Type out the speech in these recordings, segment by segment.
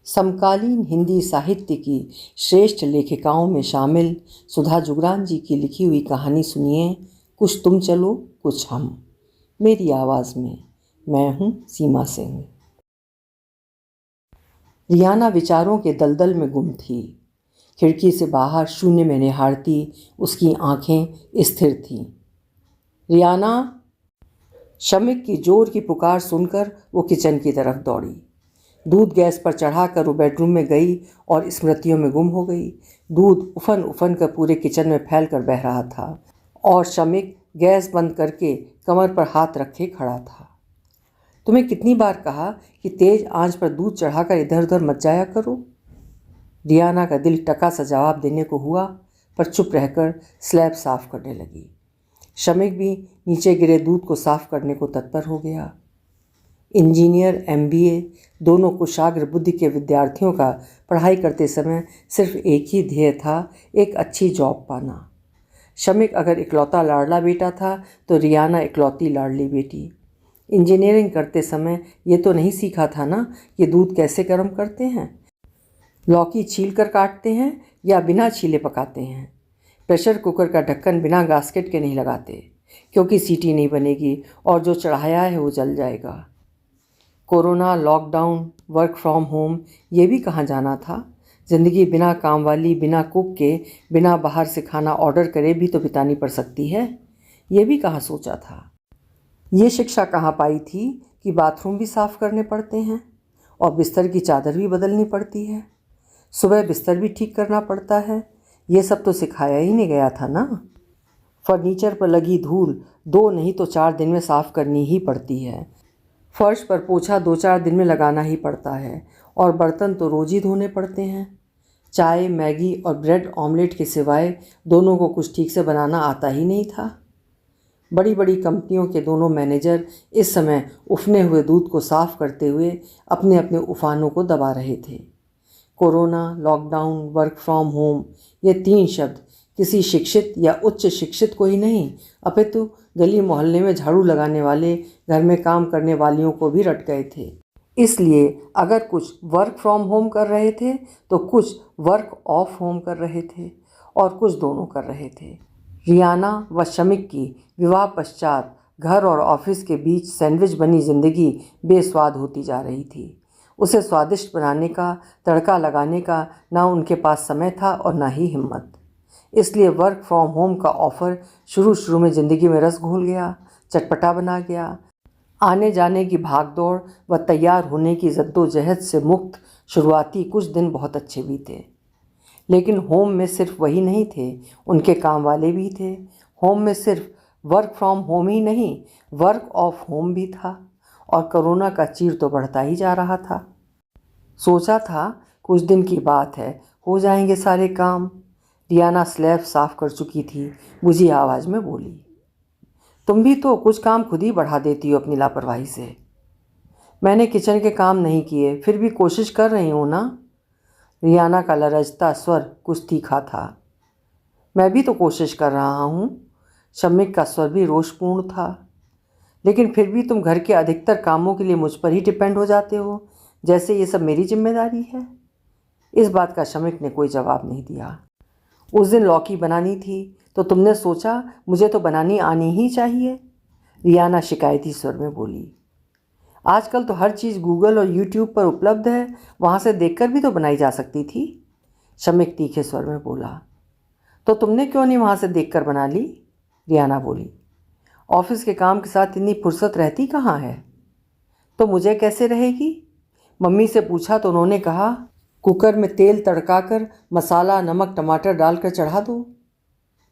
समकालीन हिंदी साहित्य की श्रेष्ठ लेखिकाओं में शामिल सुधा जुगरान जी की लिखी हुई कहानी सुनिए, कुछ तुम चलो कुछ हम, मेरी आवाज़ में। मैं हूँ सीमा सिंह। रियाना विचारों के दलदल में गुम थी। खिड़की से बाहर शून्य में निहारती उसकी आंखें स्थिर थीं। रियाना, शमिक की जोर की पुकार सुनकर वो किचन की तरफ दौड़ी। दूध गैस पर चढ़ाकर वो बेडरूम में गई और स्मृतियों में गुम हो गई। दूध उफन उफन कर पूरे किचन में फैल कर बह रहा था और शमिक गैस बंद करके कमर पर हाथ रखे खड़ा था। तुम्हें कितनी बार कहा कि तेज आंच पर दूध चढ़ाकर इधर उधर मत जाया करो। रियाना का दिल टका सा जवाब देने को हुआ, पर चुप रहकर स्लैब साफ करने लगी। शमिक भी नीचे गिरे दूध को साफ करने को तत्पर हो गया। इंजीनियर, MBA दोनों कुशाग्र बुद्धि के विद्यार्थियों का पढ़ाई करते समय सिर्फ एक ही ध्येय था, एक अच्छी जॉब पाना। शमिक अगर इकलौता लाडला बेटा था तो रियाना इकलौती लाडली बेटी। इंजीनियरिंग करते समय ये तो नहीं सीखा था ना कि दूध कैसे गर्म करते हैं, लौकी छील कर काटते हैं या बिना छीले पकाते हैं। प्रेशर कुकर का ढक्कन बिना गास्केट के नहीं लगाते, क्योंकि सीटी नहीं बनेगी और जो चढ़ाया है वो जल जाएगा। Corona, lockdown, work from home, ये भी कहाँ जाना था। ज़िंदगी बिना काम वाली, बिना कुक के, बिना बाहर से खाना ऑर्डर करे भी तो बितानी पड़ सकती है। ये भी कहाँ सोचा था। ये शिक्षा कहाँ पाई थी कि बाथरूम भी साफ़ करने पड़ते हैं और बिस्तर की चादर भी बदलनी पड़ती है, सुबह बिस्तर भी ठीक करना पड़ता है। ये सब तो सिखाया ही नहीं गया था ना। फर्नीचर पर लगी धूल 2 नहीं तो 4 दिन में साफ़ करनी ही पड़ती है। फर्श पर पोछा 2-4 दिन में लगाना ही पड़ता है और बर्तन तो रोज़ ही धोने पड़ते हैं। चाय, मैगी और ब्रेड ऑमलेट के सिवाय दोनों को कुछ ठीक से बनाना आता ही नहीं था। बड़ी बड़ी कंपनियों के दोनों मैनेजर इस समय उफने हुए दूध को साफ करते हुए अपने अपने उफानों को दबा रहे थे। Corona, lockdown, work from home, ये 3 शब्द किसी शिक्षित या उच्च शिक्षित को ही नहीं, अपितु गली मोहल्ले में झाड़ू लगाने वाले, घर में काम करने वालियों को भी रट गए थे। इसलिए अगर कुछ वर्क फ्रॉम होम कर रहे थे तो कुछ वर्क ऑफ होम कर रहे थे और कुछ दोनों कर रहे थे। रियाना व शमिक की विवाह पश्चात घर और ऑफिस के बीच सैंडविच बनी जिंदगी बेस्वाद होती जा रही थी। उसे स्वादिष्ट बनाने का, तड़का लगाने का ना उनके पास समय था और ना ही हिम्मत। इसलिए वर्क फ्रॉम होम का ऑफ़र शुरू में ज़िंदगी में रस घोल गया, चटपटा बना गया। आने जाने की भागदौड़ व तैयार होने की जद्दोजहद से मुक्त शुरुआती कुछ दिन बहुत अच्छे बीते। लेकिन होम में सिर्फ वही नहीं थे, उनके काम वाले भी थे। होम में सिर्फ वर्क फ्रॉम होम ही नहीं, वर्क ऑफ होम भी था और कोरोना का चीर तो बढ़ता ही जा रहा था। सोचा था कुछ दिन की बात है, हो जाएंगे सारे काम। रियाना स्लैब साफ कर चुकी थी, बुझी आवाज़ में बोली। तुम भी तो कुछ काम खुद ही बढ़ा देती हो अपनी लापरवाही से। मैंने किचन के काम नहीं किए, फिर भी कोशिश कर रही हूँ ना। रियाना का लरजता स्वर कुछ तीखा था। मैं भी तो कोशिश कर रहा हूँ। शमिक का स्वर भी रोषपूर्ण था। लेकिन फिर भी तुम घर के अधिकतर कामों के लिए मुझ पर ही डिपेंड हो जाते हो, जैसे ये सब मेरी जिम्मेदारी है। इस बात का शमिक ने कोई जवाब नहीं दिया। उस दिन लौकी बनानी थी तो तुमने सोचा मुझे तो बनानी आनी ही चाहिए, रियाना शिकायती स्वर में बोली। आजकल तो हर चीज़ गूगल और यूट्यूब पर उपलब्ध है, वहाँ से देखकर भी तो बनाई जा सकती थी, शमिक तीखे स्वर में बोला। तो तुमने क्यों नहीं वहाँ से देखकर बना ली, रियाना बोली। ऑफिस के काम के साथ इतनी फुर्सत रहती कहाँ है। तो मुझे कैसे रहेगी। मम्मी से पूछा तो उन्होंने कहा कुकर में तेल तड़काकर मसाला, नमक, टमाटर डालकर चढ़ा दो।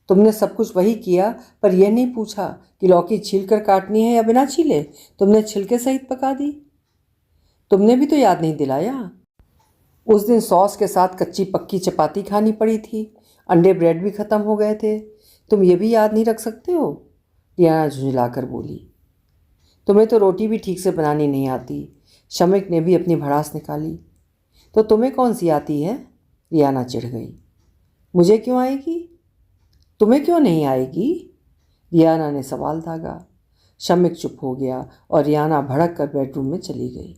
तुमने सब कुछ वही किया, पर यह नहीं पूछा कि लौकी छील कर काटनी है या बिना छीले। तुमने छिलके सहित पका दी। तुमने भी तो याद नहीं दिलाया। उस दिन सॉस के साथ कच्ची पक्की चपाती खानी पड़ी थी, अंडे ब्रेड भी ख़त्म हो गए थे। तुम ये भी याद नहीं रख सकते हो, रियाना झुंझलाकर बोली। तुम्हें तो रोटी भी ठीक से बनानी नहीं आती, शमिक ने भी अपनी भड़ास निकाली। तो तुम्हें कौन सी आती है, रियाना चिढ़ गई। मुझे क्यों आएगी, तुम्हें क्यों नहीं आएगी, रियाना ने सवाल दागा। शमिक चुप हो गया और रियाना भड़क कर बेडरूम में चली गई।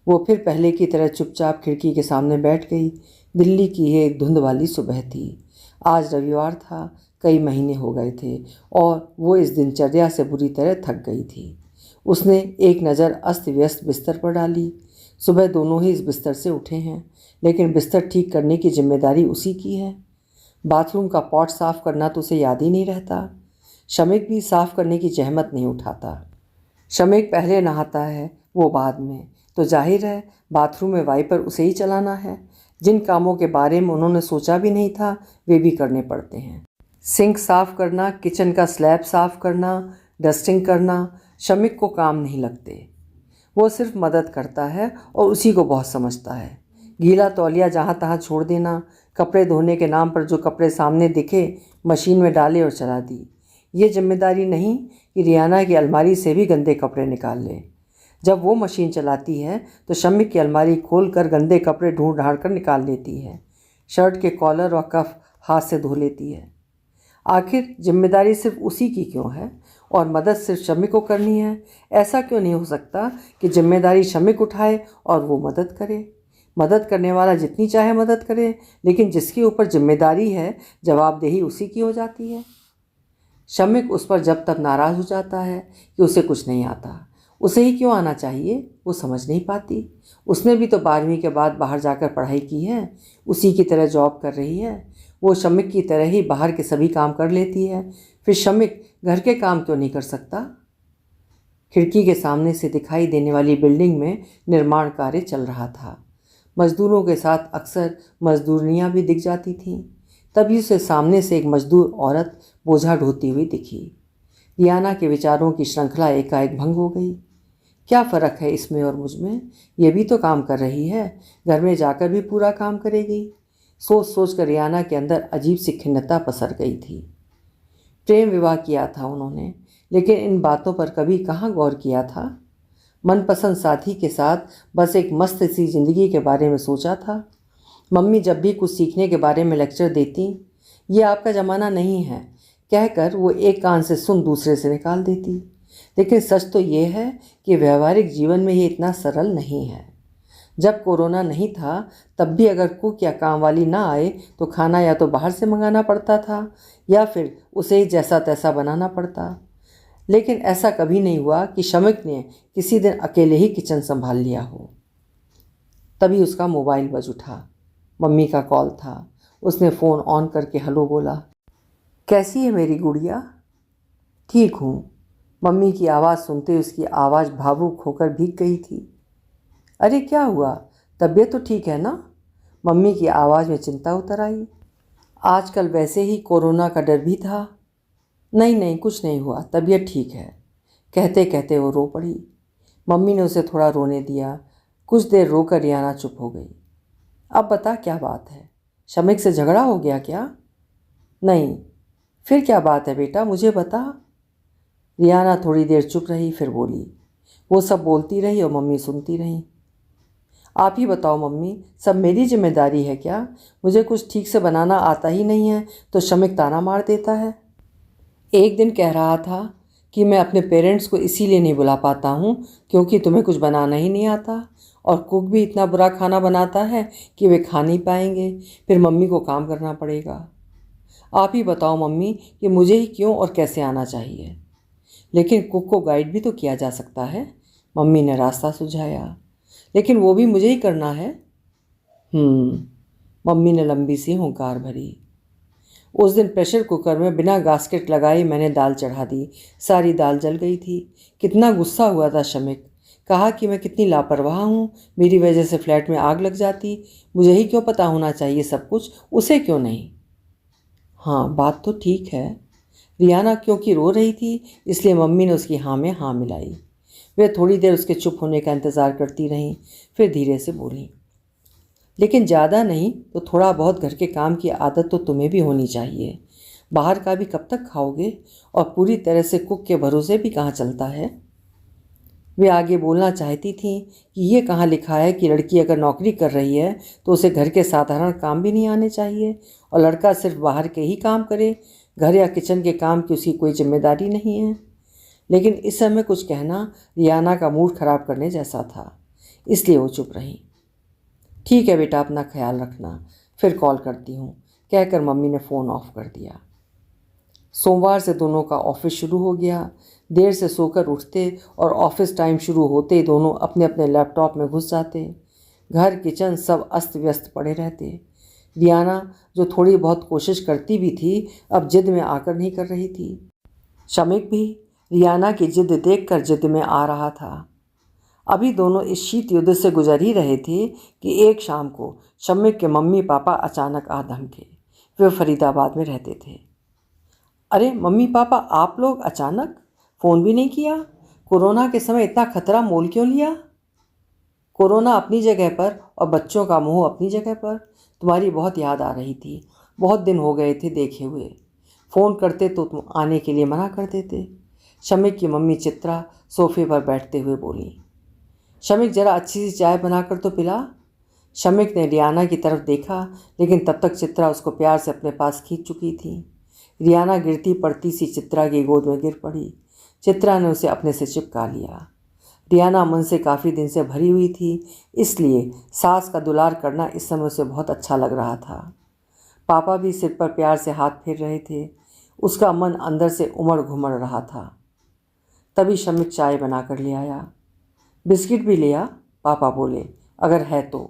वो फिर पहले की तरह चुपचाप खिड़की के सामने बैठ गई। दिल्ली की ये एक धुंध वाली सुबह थी। आज रविवार था, कई महीने हो गए थे और वो इस दिनचर्या से बुरी तरह थक गई थी। उसने एक नज़र अस्त व्यस्त बिस्तर पर डाली। सुबह दोनों ही इस बिस्तर से उठे हैं, लेकिन बिस्तर ठीक करने की जिम्मेदारी उसी की है। बाथरूम का पॉट साफ करना तो उसे याद ही नहीं रहता। शमिक भी साफ करने की जहमत नहीं उठाता। शमिक पहले नहाता है, वो बाद में, तो जाहिर है बाथरूम में वाइपर उसे ही चलाना है। जिन कामों के बारे में उन्होंने सोचा भी नहीं था वे भी करने पड़ते हैं। सिंक साफ करना, किचन का स्लैब साफ करना, डस्टिंग करना शमिक को काम नहीं लगते। वो सिर्फ मदद करता है और उसी को बहुत समझता है। गीला तौलिया जहाँ तहाँ छोड़ देना, कपड़े धोने के नाम पर जो कपड़े सामने दिखे मशीन में डाले और चला दी। ये जिम्मेदारी नहीं कि रियाना की अलमारी से भी गंदे कपड़े निकाल ले। जब वो मशीन चलाती है तो शमिक की अलमारी खोल कर गंदे कपड़े ढूंढ ढांढ कर निकाल लेती है। शर्ट के कॉलर और कफ हाथ से धो लेती है। आखिर जिम्मेदारी सिर्फ उसी की क्यों है और मदद सिर्फ शमिक को करनी है? ऐसा क्यों नहीं हो सकता कि जिम्मेदारी शमिक उठाए और वो मदद करे? मदद करने वाला जितनी चाहे मदद करे, लेकिन जिसके ऊपर जिम्मेदारी है जवाबदेही उसी की हो जाती है। शमिक उस पर जब तब नाराज़ हो जाता है कि उसे कुछ नहीं आता। उसे ही क्यों आना चाहिए, वो समझ नहीं पाती। उसने भी तो 12वीं के बाद बाहर जाकर पढ़ाई की है, उसी की तरह जॉब कर रही है। वो शमिक की तरह ही बाहर के सभी काम कर लेती है, फिर शमिक घर के काम क्यों नहीं कर सकता? खिड़की के सामने से दिखाई देने वाली बिल्डिंग में निर्माण कार्य चल रहा था। मजदूरों के साथ अक्सर मजदूरनियाँ भी दिख जाती थीं। तभी उसे सामने से एक मजदूर औरत बोझा ढोती हुई दिखी। रियाना के विचारों की श्रृंखला एकाएक भंग हो गई। क्या फ़र्क है इसमें और मुझ में? ये भी तो काम कर रही है, घर में जाकर भी पूरा काम करेगी। सोच सोच कर रियाना के अंदर अजीब सी खिन्नता पसर गई थी। प्रेम विवाह किया था उन्होंने, लेकिन इन बातों पर कभी कहाँ गौर किया था। मनपसंद साथी के साथ बस एक मस्त सी ज़िंदगी के बारे में सोचा था। मम्मी जब भी कुछ सीखने के बारे में लेक्चर देती, ये आपका ज़माना नहीं है कहकर वो एक कान से सुन दूसरे से निकाल देती। लेकिन सच तो ये है कि व्यवहारिक जीवन में ये इतना सरल नहीं है। जब कोरोना नहीं था तब भी अगर कुक या काम वाली ना आए तो खाना या तो बाहर से मंगाना पड़ता था या फिर उसे ही जैसा तैसा बनाना पड़ता। लेकिन ऐसा कभी नहीं हुआ कि शमिक ने किसी दिन अकेले ही किचन संभाल लिया हो। तभी उसका मोबाइल बज उठा। मम्मी का कॉल था। उसने फ़ोन ऑन करके हेलो बोला। कैसी है मेरी गुड़िया? ठीक हूँ। मम्मी की आवाज़ सुनते उसकी आवाज़ भावुक होकर भीग गई थी। अरे क्या हुआ, तबीयत तो ठीक है ना? मम्मी की आवाज़ में चिंता उतर आई। आजकल वैसे ही कोरोना का डर भी था। नहीं नहीं, कुछ नहीं हुआ, तबीयत ठीक है। कहते कहते वो रो पड़ी। मम्मी ने उसे थोड़ा रोने दिया। कुछ देर रोकर रियाना चुप हो गई। अब बता क्या बात है? शमिक से झगड़ा हो गया क्या? नहीं। फिर क्या बात है बेटा, मुझे बता। रियाना थोड़ी देर चुप रही, फिर बोली। वो सब बोलती रही और मम्मी सुनती रही। आप ही बताओ मम्मी, सब मेरी जिम्मेदारी है क्या? मुझे कुछ ठीक से बनाना आता ही नहीं है तो शमिक ताना मार देता है। एक दिन कह रहा था कि मैं अपने पेरेंट्स को इसीलिए नहीं बुला पाता हूँ क्योंकि तुम्हें कुछ बनाना ही नहीं आता, और कुक भी इतना बुरा खाना बनाता है कि वे खा नहीं पाएंगे, फिर मम्मी को काम करना पड़ेगा। आप ही बताओ मम्मी कि मुझे ही क्यों और कैसे आना चाहिए? लेकिन कुक को गाइड भी तो किया जा सकता है, मम्मी ने रास्ता सुझाया। लेकिन वो भी मुझे ही करना है। मम्मी ने लंबी सी हुंकार भरी। उस दिन प्रेशर कुकर में बिना गास्केट लगाए मैंने दाल चढ़ा दी। सारी दाल जल गई थी। कितना गुस्सा हुआ था शमिक। कहा कि मैं कितनी लापरवाह हूँ, मेरी वजह से फ्लैट में आग लग जाती। मुझे ही क्यों पता होना चाहिए सब कुछ, उसे क्यों नहीं? हाँ, बात तो ठीक है। रियाना क्योंकि रो रही थी इसलिए मम्मी ने उसकी हाँ में हाँ मिलाई। वे थोड़ी देर उसके चुप होने का इंतज़ार करती रहीं, फिर धीरे से बोली। लेकिन ज़्यादा नहीं तो थोड़ा बहुत घर के काम की आदत तो तुम्हें भी होनी चाहिए। बाहर का भी कब तक खाओगे, और पूरी तरह से कुक के भरोसे भी कहाँ चलता है। वे आगे बोलना चाहती थीं कि ये कहाँ लिखा है कि लड़की अगर नौकरी कर रही है तो उसे घर के साधारण काम भी नहीं आने चाहिए, और लड़का सिर्फ बाहर के ही काम करे, घर या किचन के काम की उसकी कोई जिम्मेदारी नहीं है। लेकिन इस समय कुछ कहना रियाना का मूड खराब करने जैसा था। इसलिए वो चुप रही। ठीक है बेटा, अपना ख्याल रखना, फिर कॉल करती हूँ, कहकर मम्मी ने फ़ोन ऑफ कर दिया। सोमवार से दोनों का ऑफिस शुरू हो गया। देर से सोकर उठते और ऑफिस टाइम शुरू होते ही दोनों अपने अपने लैपटॉप में घुस जाते। घर किचन सब अस्त व्यस्त पड़े रहते। रियाना, जो थोड़ी बहुत कोशिश करती भी थी, अब जिद में आकर नहीं कर रही थी। शमिक भी रियाना की जिद देखकर जिद में आ रहा था। अभी दोनों इस शीत युद्ध से गुजर ही रहे थे कि एक शाम को शमिक के मम्मी पापा अचानक आ धमके। वे फरीदाबाद में रहते थे। अरे मम्मी पापा, आप लोग अचानक फ़ोन भी नहीं किया? कोरोना के समय इतना खतरा मोल क्यों लिया? कोरोना अपनी जगह पर और बच्चों का मोह अपनी जगह पर। तुम्हारी बहुत याद आ रही थी, बहुत दिन हो गए थे देखे हुए। फ़ोन करते तो तुम आने के लिए मना कर देते। शमिक की मम्मी चित्रा सोफे पर बैठते हुए बोली। शमिक, ज़रा अच्छी सी चाय बनाकर तो पिला। शमिक ने रियाना की तरफ देखा, लेकिन तब तक चित्रा उसको प्यार से अपने पास खींच चुकी थी। रियाना गिरती पड़ती सी चित्रा की गोद में गिर पड़ी। चित्रा ने उसे अपने से चिपका लिया। रियाना मन से काफ़ी दिन से भरी हुई थी, इसलिए सास का दुलार करना इस समय उसे बहुत अच्छा लग रहा था। पापा भी सिर पर प्यार से हाथ फेर रहे थे। उसका मन अंदर से उमड़ घुमड़ रहा था। तभी शमिक चाय बना कर ले आया। बिस्किट भी ले आ, पापा बोले, अगर है तो।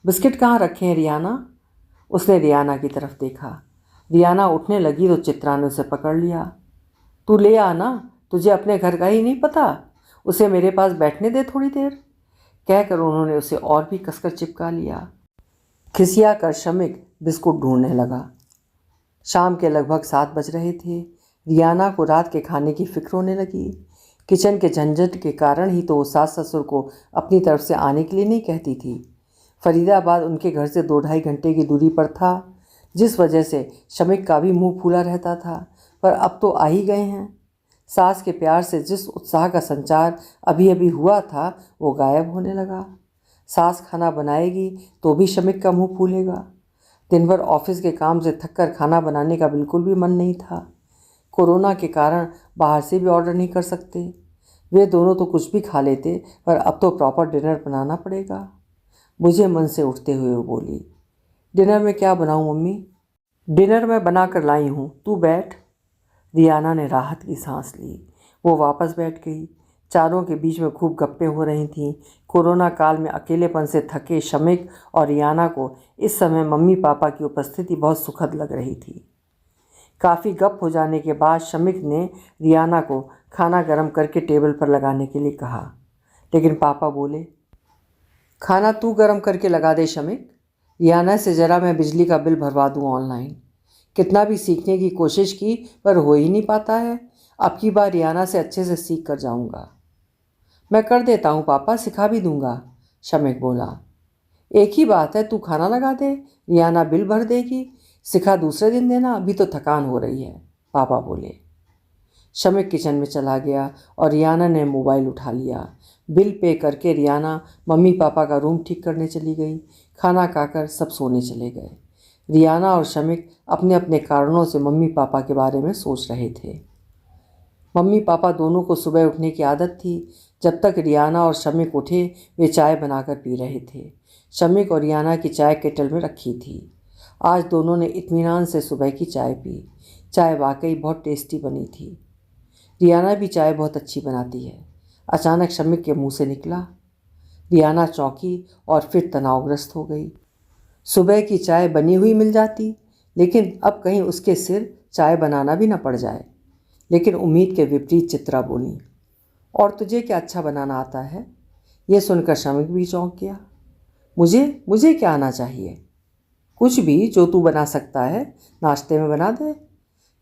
बिस्किट कहाँ रखे हैं रियाना? उसने रियाना की तरफ देखा। रियाना उठने लगी तो चित्रा ने उसे पकड़ लिया। तू ले आना, तुझे अपने घर का ही नहीं पता? उसे मेरे पास बैठने दे थोड़ी देर, कहकर उन्होंने उसे और भी कसकर चिपका लिया। खिसिया कर शमिक बिस्कुट ढूंढने लगा। शाम के लगभग 7 बज रहे थे। रियाना को रात के खाने की फिक्र होने लगी। किचन के झंझट के कारण ही तो वो सास ससुर को अपनी तरफ से आने के लिए नहीं कहती थी। फरीदाबाद उनके घर से 2-2.5 घंटे की दूरी पर था, जिस वजह से शमिक का भी मुंह फूला रहता था। पर अब तो आ ही गए हैं। सास के प्यार से जिस उत्साह का संचार अभी अभी हुआ था, वो गायब होने लगा। सास खाना बनाएगी तो भी शमिक का मुंह फूलेगा। दिन भर ऑफिस के काम से थककर खाना बनाने का बिल्कुल भी मन नहीं था। कोरोना के कारण बाहर से भी ऑर्डर नहीं कर सकते। वे दोनों तो कुछ भी खा लेते, पर अब तो प्रॉपर डिनर बनाना पड़ेगा। मुझे मन से उठते हुए वो बोली, डिनर में क्या बनाऊं मम्मी? डिनर मैं बना कर लाई हूँ, तू बैठ। रियाना ने राहत की सांस ली। वो वापस बैठ गई। चारों के बीच में खूब गप्पें हो रही थीं। कोरोना काल में अकेलेपन से थके शमिक और रियाना को इस समय मम्मी पापा की उपस्थिति बहुत सुखद लग रही थी। काफ़ी गप हो जाने के बाद शमिक ने रियाना को खाना गर्म करके टेबल पर लगाने के लिए कहा, लेकिन पापा बोले, खाना तू गर्म करके लगा दे शमिक। रियाना से ज़रा मैं बिजली का बिल भरवा दूँ ऑनलाइन। कितना भी सीखने की कोशिश की पर हो ही नहीं पाता है। अब की बार रियाना से अच्छे से सीख कर जाऊँगा। मैं कर देता हूँ पापा, सिखा भी दूँगा, शमिक बोला। एक ही बात है, तू खाना लगा दे, रियाना बिल भर देगी। सिखा दूसरे दिन देना, अभी तो थकान हो रही है, पापा बोले। शमिक किचन में चला गया और रियाना ने मोबाइल उठा लिया। बिल पे करके रियाना मम्मी पापा का रूम ठीक करने चली गई। खाना खाकर सब सोने चले गए। रियाना और शमिक अपने अपने कारणों से मम्मी पापा के बारे में सोच रहे थे। मम्मी पापा दोनों को सुबह उठने की आदत थी। जब तक रियाना और शमिक उठे, वे चाय बनाकर पी रहे थे। शमिक और रियाना की चाय केटल में रखी थी। आज दोनों ने इत्मीनान से सुबह की चाय पी। चाय वाकई बहुत टेस्टी बनी थी। रियाना भी चाय बहुत अच्छी बनाती है, अचानक शमिक के मुंह से निकला। रियाना चौंकी और फिर तनावग्रस्त हो गई। सुबह की चाय बनी हुई मिल जाती, लेकिन अब कहीं उसके सिर चाय बनाना भी न पड़ जाए। लेकिन उम्मीद के विपरीत चित्रा बोली, और तुझे क्या अच्छा बनाना आता है? यह सुनकर शमिक भी चौंक गया। मुझे क्या आना चाहिए? कुछ भी जो तू बना सकता है, नाश्ते में बना दे।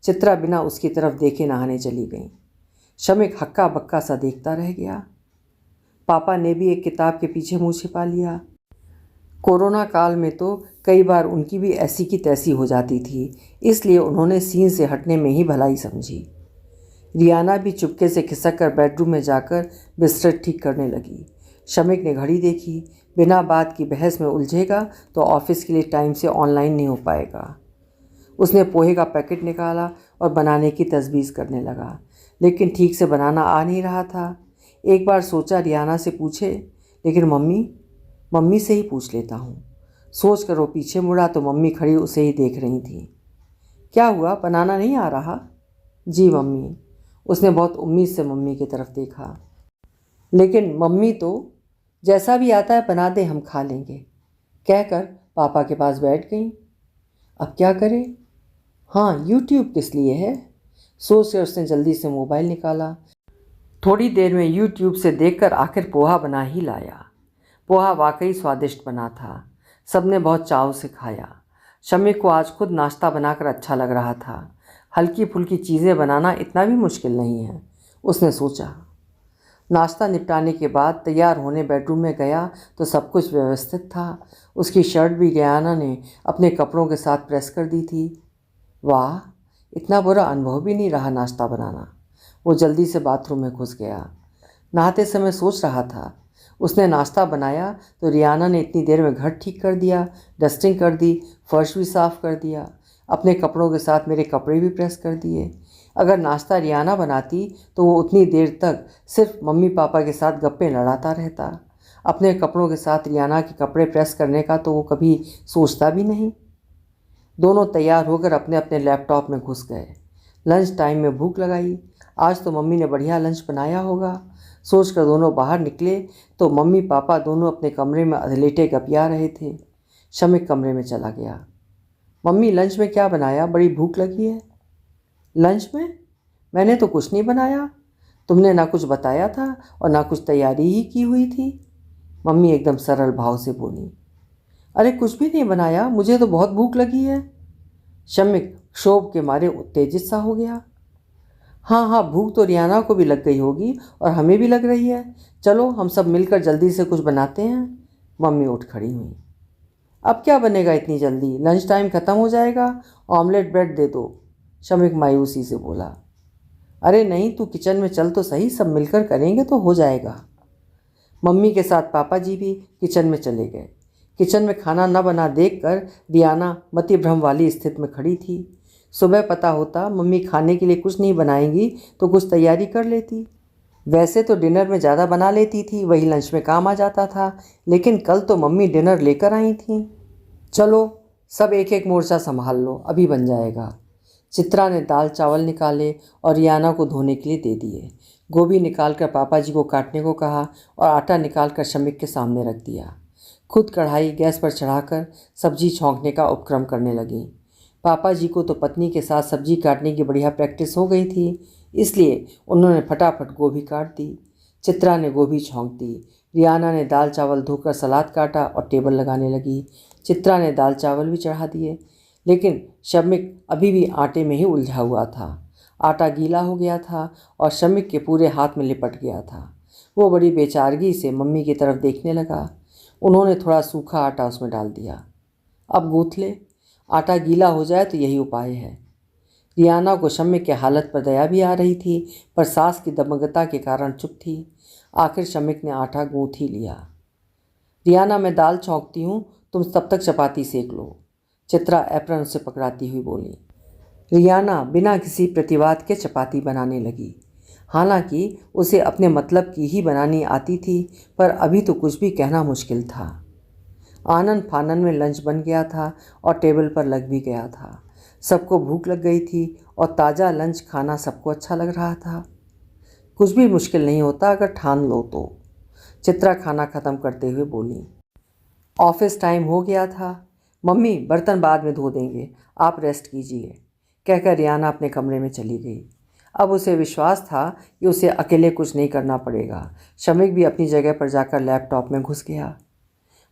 चित्रा बिना उसकी तरफ देखे नहाने चली गई। शमिक हक्का बक्का सा देखता रह गया। पापा ने भी एक किताब के पीछे मुंह छिपा लिया। कोरोना काल में तो कई बार उनकी भी ऐसी की तैसी हो जाती थी, इसलिए उन्होंने सीन से हटने में ही भलाई समझी। रियाना भी चुपके से खिसक कर बेडरूम में जाकर बिस्तर ठीक करने लगी। शमिक ने घड़ी देखी। बिना बात की बहस में उलझेगा तो ऑफिस के लिए टाइम से ऑनलाइन नहीं हो पाएगा। उसने पोहे का पैकेट निकाला और बनाने की तजवीज़ करने लगा, लेकिन ठीक से बनाना आ नहीं रहा था। एक बार सोचा रियाना से पूछे, लेकिन मम्मी मम्मी से ही पूछ लेता हूँ। सोच कर वो पीछे मुड़ा तो मम्मी खड़ी उसे ही देख रही थी। क्या हुआ, बनाना नहीं आ रहा? जी मम्मी। उसने बहुत उम्मीद से मम्मी की तरफ देखा, लेकिन मम्मी तो जैसा भी आता है बना दे, हम खा लेंगे कहकर पापा के पास बैठ गई। अब क्या करें? हाँ, यूट्यूब किस लिए है? सोच कर उसने जल्दी से मोबाइल निकाला। थोड़ी देर में यूट्यूब से देखकर आखिर पोहा बना ही लाया। पोहा वाकई स्वादिष्ट बना था। सबने बहुत चाव से खाया। शमी को आज खुद नाश्ता बनाकर अच्छा लग रहा था। हल्की फुल्की चीज़ें बनाना इतना भी मुश्किल नहीं है, उसने सोचा। नाश्ता निपटाने के बाद तैयार होने बेडरूम में गया तो सब कुछ व्यवस्थित था। उसकी शर्ट भी गयाना ने अपने कपड़ों के साथ प्रेस कर दी थी। वाह, इतना बुरा अनुभव भी नहीं रहा नाश्ता बनाना। वो जल्दी से बाथरूम में घुस गया। नहाते समय सोच रहा था, उसने नाश्ता बनाया तो रियाना ने इतनी देर में घर ठीक कर दिया, डस्टिंग कर दी, फर्श भी साफ़ कर दिया, अपने कपड़ों के साथ मेरे कपड़े भी प्रेस कर दिए। अगर नाश्ता रियाना बनाती तो वो उतनी देर तक सिर्फ मम्मी पापा के साथ गप्पे लड़ाता रहता। अपने कपड़ों के साथ रियाना के कपड़े प्रेस करने का तो वो कभी सोचता भी नहीं। दोनों तैयार होकर अपने अपने लैपटॉप में घुस गए। लंच टाइम में भूख लगाई। आज तो मम्मी ने बढ़िया लंच बनाया होगा सोचकर दोनों बाहर निकले तो मम्मी पापा दोनों अपने कमरे में अधलेटे गपिया रहे थे। शमिक कमरे में चला गया। मम्मी, लंच में क्या बनाया? बड़ी भूख लगी है। लंच में मैंने तो कुछ नहीं बनाया। तुमने ना कुछ बताया था और ना कुछ तैयारी ही की हुई थी। मम्मी एकदम सरल भाव से बोली। अरे कुछ भी नहीं बनाया, मुझे तो बहुत भूख लगी है। शमिक क्षोभ के मारे उत्तेजित सा हो गया। हाँ हाँ, भूख तो रियाना को भी लग गई होगी और हमें भी लग रही है। चलो हम सब मिलकर जल्दी से कुछ बनाते हैं। मम्मी उठ खड़ी हुई। अब क्या बनेगा इतनी जल्दी? लंच टाइम ख़त्म हो जाएगा। ऑमलेट ब्रेड दे दो, शमिक मायूसी से बोला। अरे नहीं, तू किचन में चल तो सही, सब मिलकर करेंगे तो हो जाएगा। मम्मी के साथ पापा जी भी किचन में चले गए। किचन में खाना न बना देखकर रियाना मति भ्रम वाली स्थिति में खड़ी थी। सुबह पता होता मम्मी खाने के लिए कुछ नहीं बनाएंगी तो कुछ तैयारी कर लेती। वैसे तो डिनर में ज़्यादा बना लेती थी, वही लंच में काम आ जाता था, लेकिन कल तो मम्मी डिनर लेकर आई थी। चलो सब एक एक मोर्चा संभाल लो, अभी बन जाएगा। चित्रा ने दाल चावल निकाले और रियाना को धोने के लिए दे दिए। गोभी निकालकर पापा जी को काटने को कहा और आटा निकालकर शमिक के सामने रख दिया। खुद कढ़ाई गैस पर चढ़ाकर सब्जी छौंकने का उपक्रम करने लगी। पापा जी को तो पत्नी के साथ सब्जी काटने की बढ़िया प्रैक्टिस हो गई थी, इसलिए उन्होंने फटाफट गोभी काट दी। चित्रा ने गोभी छौंक दी। रियाना ने दाल चावल धोकर सलाद काटा और टेबल लगाने लगी। चित्रा ने दाल चावल भी चढ़ा दिए, लेकिन शमिक अभी भी आटे में ही उलझा हुआ था। आटा गीला हो गया था और शमिक के पूरे हाथ में लिपट गया था। वो बड़ी बेचारगी से मम्मी की तरफ देखने लगा। उन्होंने थोड़ा सूखा आटा उसमें डाल दिया। अब गूँथ ले, आटा गीला हो जाए तो यही उपाय है। रियाना को शमिक की हालत पर दया भी आ रही थी, पर सास की दमगता के कारण चुप थी। आखिर शमिक ने आटा गूँथ ही लिया। रियाना, मैं दाल छौंकती हूँ, तुम तब तक चपाती सेक लो, चित्रा एप्रन उसे पकड़ाती हुई बोली। रियाना बिना किसी प्रतिवाद के चपाती बनाने लगी। हालांकि उसे अपने मतलब की ही बनानी आती थी, पर अभी तो कुछ भी कहना मुश्किल था। आनन फानन में लंच बन गया था और टेबल पर लग भी गया था। सबको भूख लग गई थी और ताज़ा लंच खाना सबको अच्छा लग रहा था। कुछ भी मुश्किल नहीं होता अगर ठान लो तो, चित्रा खाना ख़त्म करते हुए बोली। ऑफिस टाइम हो गया था। मम्मी, बर्तन बाद में धो देंगे, आप रेस्ट कीजिए, कहकर रियाना अपने कमरे में चली गई। अब उसे विश्वास था कि उसे अकेले कुछ नहीं करना पड़ेगा। शमिक भी अपनी जगह पर जाकर लैपटॉप में घुस गया।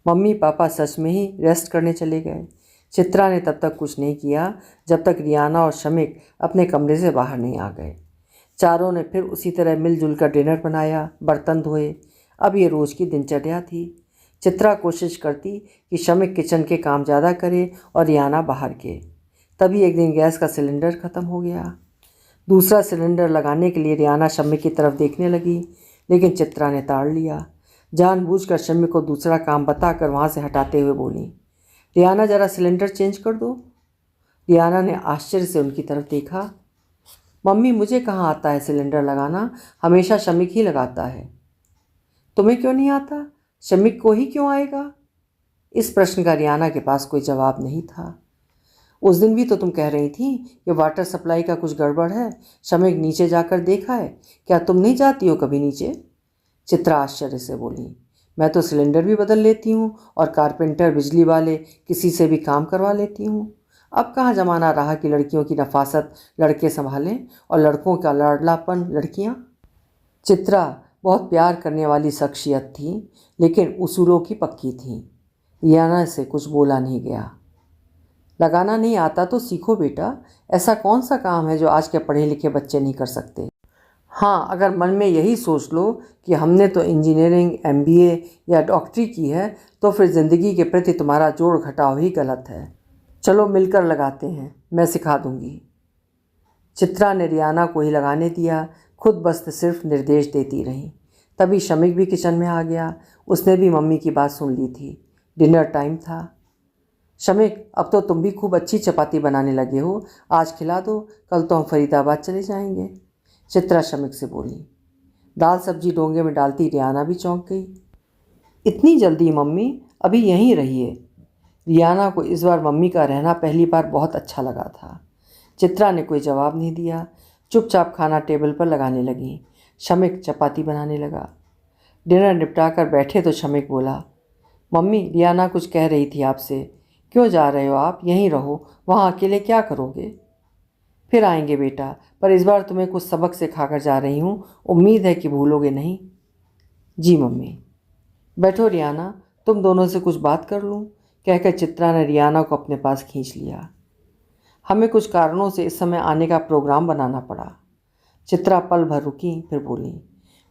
मम्मी पापा सच में ही रेस्ट करने चले गए। चित्रा ने तब तक कुछ नहीं किया जब तक रियाना और शमिक अपने कमरे से बाहर नहीं आ गए। चारों ने फिर उसी तरह मिलजुल कर डिनर बनाया, बर्तन धोए। अब ये रोज़ की दिनचर्या थी। चित्रा कोशिश करती कि शमिक किचन के काम ज़्यादा करे और रियाना बाहर के। तभी एक दिन गैस का सिलेंडर ख़त्म हो गया। दूसरा सिलेंडर लगाने के लिए रियाना शमिक की तरफ देखने लगी, लेकिन चित्रा ने ताड़ लिया। जानबूझकर शमिक को दूसरा काम बताकर वहाँ से हटाते हुए बोली, रियाना ज़रा सिलेंडर चेंज कर दो। रियाना ने आश्चर्य से उनकी तरफ देखा। मम्मी, मुझे कहाँ आता है सिलेंडर लगाना, हमेशा शमिक ही लगाता है। तुम्हें क्यों नहीं आता? शमिक को ही क्यों आएगा? इस प्रश्न का रियाना के पास कोई जवाब नहीं था। उस दिन भी तो तुम कह रही थी कि वाटर सप्लाई का कुछ गड़बड़ है, शमिक नीचे जाकर देखा है, क्या तुम नहीं जाती हो कभी नीचे? चित्रा आश्चर्य से बोली, मैं तो सिलेंडर भी बदल लेती हूँ और कारपेंटर, बिजली वाले, किसी से भी काम करवा लेती हूँ। अब कहाँ ज़माना रहा कि लड़कियों की नफासत लड़के संभालें और लड़कों का लाडलापन लड़कियाँ। चित्रा बहुत प्यार करने वाली शख्सियत थी, लेकिन उसूलों की पक्की थी। रियाना से कुछ बोला नहीं गया। लगाना नहीं आता तो सीखो बेटा, ऐसा कौन सा काम है जो आज के पढ़े लिखे बच्चे नहीं कर सकते। हाँ, अगर मन में यही सोच लो कि हमने तो इंजीनियरिंग, MBA या डॉक्टरी की है, तो फिर ज़िंदगी के प्रति तुम्हारा जोड़ घटाव ही गलत है। चलो मिलकर लगाते हैं, मैं सिखा दूंगी। चित्रा ने रियाना को ही लगाने दिया, खुद बस सिर्फ निर्देश देती रही। तभी शमिक भी किचन में आ गया। उसने भी मम्मी की बात सुन ली थी। डिनर टाइम था। शमिक, अब तो तुम भी खूब अच्छी चपाती बनाने लगे हो, आज खिला दो, कल तो हम फरीदाबाद चले जाएंगे। चित्रा शमिक से बोली। दाल सब्जी डोंगे में डालती रियाना भी चौंक गई। इतनी जल्दी मम्मी, अभी यहीं रहिए। रियाना को इस बार मम्मी का रहना पहली बार बहुत अच्छा लगा था। चित्रा ने कोई जवाब नहीं दिया, चुपचाप खाना टेबल पर लगाने लगी। शमिक चपाती बनाने लगा। डिनर निपटा कर बैठे तो शमिक बोला, मम्मी, रियाना कुछ कह रही थी आपसे, क्यों जा रहे हो आप? यहीं रहो, वहाँ अकेले क्या करोगे? फिर आएंगे बेटा, पर इस बार तुम्हें कुछ सबक सिखाकर जा रही हूँ, उम्मीद है कि भूलोगे नहीं। जी मम्मी। बैठो रियाना, तुम दोनों से कुछ बात कर लूँ, कहकर चित्रा ने रियाना को अपने पास खींच लिया। हमें कुछ कारणों से इस समय आने का प्रोग्राम बनाना पड़ा। चित्रा पल भर रुकी, फिर बोली,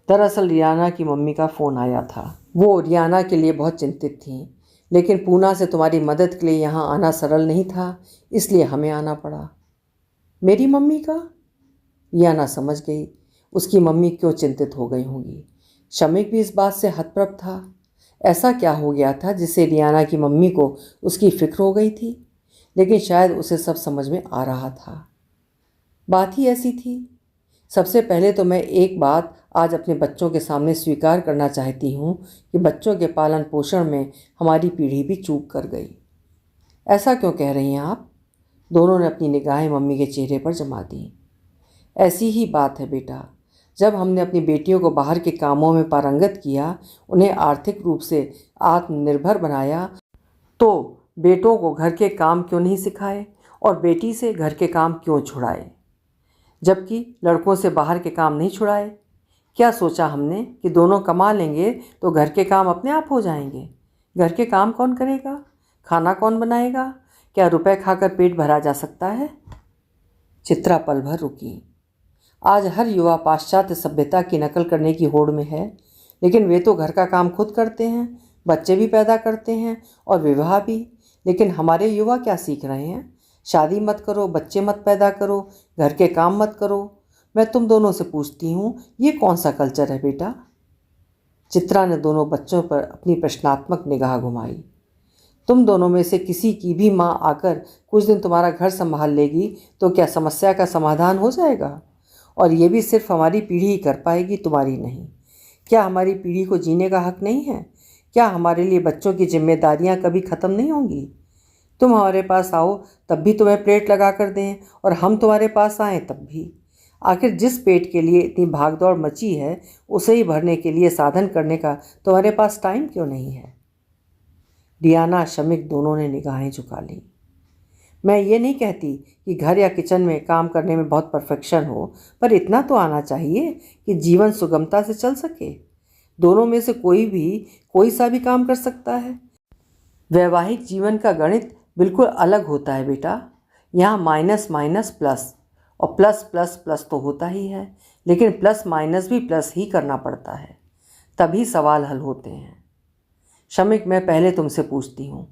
दरअसल रियाना की मम्मी का फ़ोन आया था। वो रियाना के लिए बहुत चिंतित थी, लेकिन पूना से तुम्हारी मदद के लिए यहाँ आना सरल नहीं था, इसलिए हमें आना पड़ा। मेरी मम्मी का? रियाना समझ गई उसकी मम्मी क्यों चिंतित हो गई होंगी। शमिक भी इस बात से हतप्रभ था। ऐसा क्या हो गया था जिससे रियाना की मम्मी को उसकी फिक्र हो गई थी? लेकिन शायद उसे सब समझ में आ रहा था। बात ही ऐसी थी। सबसे पहले तो मैं एक बात आज अपने बच्चों के सामने स्वीकार करना चाहती हूँ कि बच्चों के पालन पोषण में हमारी पीढ़ी भी चूक कर गई। ऐसा क्यों कह रही हैं आप? दोनों ने अपनी निगाहें मम्मी के चेहरे पर जमा दी। ऐसी ही बात है बेटा, जब हमने अपनी बेटियों को बाहर के कामों में पारंगत किया, उन्हें आर्थिक रूप से आत्मनिर्भर बनाया, तो बेटों को घर के काम क्यों नहीं सिखाए और बेटी से घर के काम क्यों छुड़ाए, जबकि लड़कों से बाहर के काम नहीं छुड़ाए? क्या सोचा हमने कि दोनों कमा लेंगे तो घर के काम अपने आप हो जाएंगे? घर के काम कौन करेगा? खाना कौन बनाएगा? क्या रुपए खाकर पेट भरा जा सकता है? चित्रा पल भर रुकी। आज हर युवा पाश्चात्य सभ्यता की नकल करने की होड़ में है, लेकिन वे तो घर का काम खुद करते हैं, बच्चे भी पैदा करते हैं और विवाह भी। लेकिन हमारे युवा क्या सीख रहे हैं? शादी मत करो, बच्चे मत पैदा करो, घर के काम मत करो। मैं तुम दोनों से पूछती हूँ, ये कौन सा कल्चर है बेटा? चित्रा ने दोनों बच्चों पर अपनी प्रश्नात्मक निगाह घुमाई। तुम दोनों में से किसी की भी माँ आकर कुछ दिन तुम्हारा घर संभाल लेगी तो क्या समस्या का समाधान हो जाएगा? और ये भी सिर्फ हमारी पीढ़ी ही कर पाएगी, तुम्हारी नहीं। क्या हमारी पीढ़ी को जीने का हक नहीं है? क्या हमारे लिए बच्चों की जिम्मेदारियां कभी ख़त्म नहीं होंगी? तुम हमारे पास आओ तब भी तुम्हें प्लेट लगा कर दें, और हम तुम्हारे पास आएँ तब भी। आखिर जिस पेट के लिए इतनी भागदौड़ मची है, उसे ही भरने के लिए साधन करने का तुम्हारे पास टाइम क्यों नहीं है? रियाना, शमिक दोनों ने निगाहें झुका ली। मैं ये नहीं कहती कि घर या किचन में काम करने में बहुत परफेक्शन हो, पर इतना तो आना चाहिए कि जीवन सुगमता से चल सके। दोनों में से कोई सा भी काम कर सकता है। वैवाहिक जीवन का गणित बिल्कुल अलग होता है बेटा। यहाँ माइनस माइनस प्लस और प्लस प्लस प्लस तो होता ही है, लेकिन प्लस माइनस भी प्लस ही करना पड़ता है, तभी सवाल हल होते हैं। शमिक, मैं पहले तुमसे पूछती हूँ,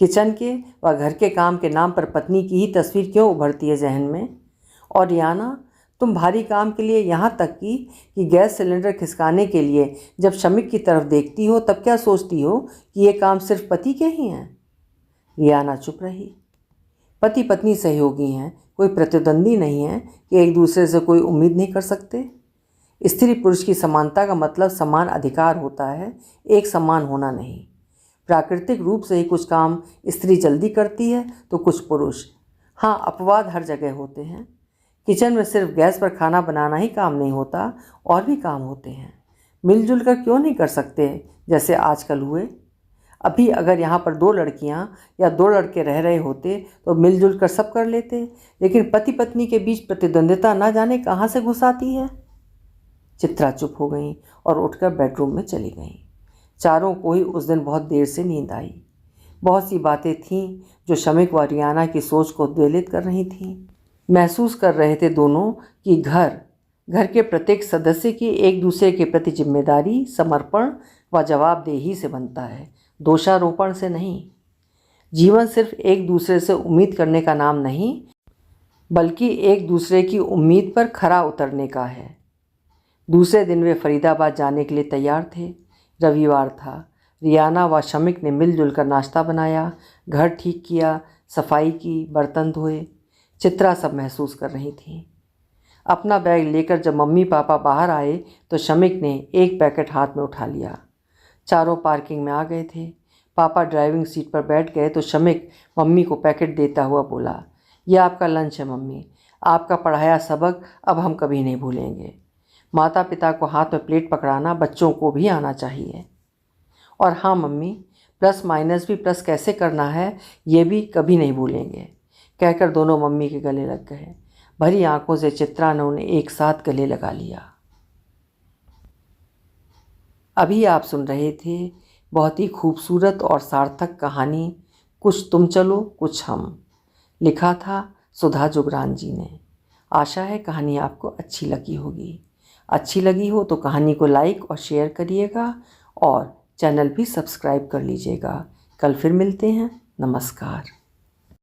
किचन के व घर के काम के नाम पर पत्नी की ही तस्वीर क्यों उभरती है जहन में? और रियाना, तुम भारी काम के लिए यहाँ तक कि गैस सिलेंडर खिसकाने के लिए जब शमिक की तरफ देखती हो तब क्या सोचती हो कि ये काम सिर्फ पति के ही हैं? रियाना चुप रही। पति पत्नी सहयोगी हैं, कोई प्रतिद्वंदी नहीं है कि एक दूसरे से कोई उम्मीद नहीं कर सकते। स्त्री पुरुष की समानता का मतलब समान अधिकार होता है, एक समान होना नहीं। प्राकृतिक रूप से ही कुछ काम स्त्री जल्दी करती है तो कुछ पुरुष। हाँ, अपवाद हर जगह होते हैं। किचन में सिर्फ गैस पर खाना बनाना ही काम नहीं होता, और भी काम होते हैं। मिलजुल कर क्यों नहीं कर सकते जैसे आजकल हुए? अभी अगर यहाँ पर 2 लड़कियाँ या 2 लड़के रह रहे होते तो मिलजुल कर सब कर लेते, लेकिन पति पत्नी के बीच प्रतिद्वंद्विता ना जाने कहाँ से घुस आती है। चित्रा चुप हो गईं और उठकर बेडरूम में चली गईं। चारों को ही उस दिन बहुत देर से नींद आई। बहुत सी बातें थीं जो शमिक व रियाना की सोच को उद्वेलित कर रही थीं। महसूस कर रहे थे दोनों कि घर के प्रत्येक सदस्य की एक दूसरे के प्रति जिम्मेदारी, समर्पण व जवाबदेही से बनता है, दोषारोपण से नहीं। जीवन सिर्फ एक दूसरे से उम्मीद करने का नाम नहीं, बल्कि एक दूसरे की उम्मीद पर खरा उतरने का है। दूसरे दिन वे फरीदाबाद जाने के लिए तैयार थे। रविवार था। रियाना व शमिक ने मिलजुल कर नाश्ता बनाया, घर ठीक किया, सफाई की, बर्तन धोए। चित्रा सब महसूस कर रही थी। अपना बैग लेकर जब मम्मी पापा बाहर आए तो शमिक ने एक पैकेट हाथ में उठा लिया। चारों पार्किंग में आ गए थे। पापा ड्राइविंग सीट पर बैठ गए तो शमिक मम्मी को पैकेट देता हुआ बोला, यह आपका लंच है मम्मी, आपका पढ़ाया सबक अब हम कभी नहीं भूलेंगे। माता पिता को हाथ में प्लेट पकड़ाना बच्चों को भी आना चाहिए। और हाँ मम्मी, प्लस माइनस भी प्लस कैसे करना है ये भी कभी नहीं भूलेंगे, कहकर दोनों मम्मी के गले लग गए। भरी आंखों से चित्रा ने उन्हें एक साथ गले लगा लिया। अभी आप सुन रहे थे बहुत ही खूबसूरत और सार्थक कहानी कुछ तुम चलो कुछ हम। लिखा था सुधा जुगरान जी ने। आशा है कहानी आपको अच्छी लगी होगी। अच्छी लगी हो तो कहानी को लाइक और शेयर करिएगा और चैनल भी सब्सक्राइब कर लीजिएगा। कल फिर मिलते हैं। नमस्कार।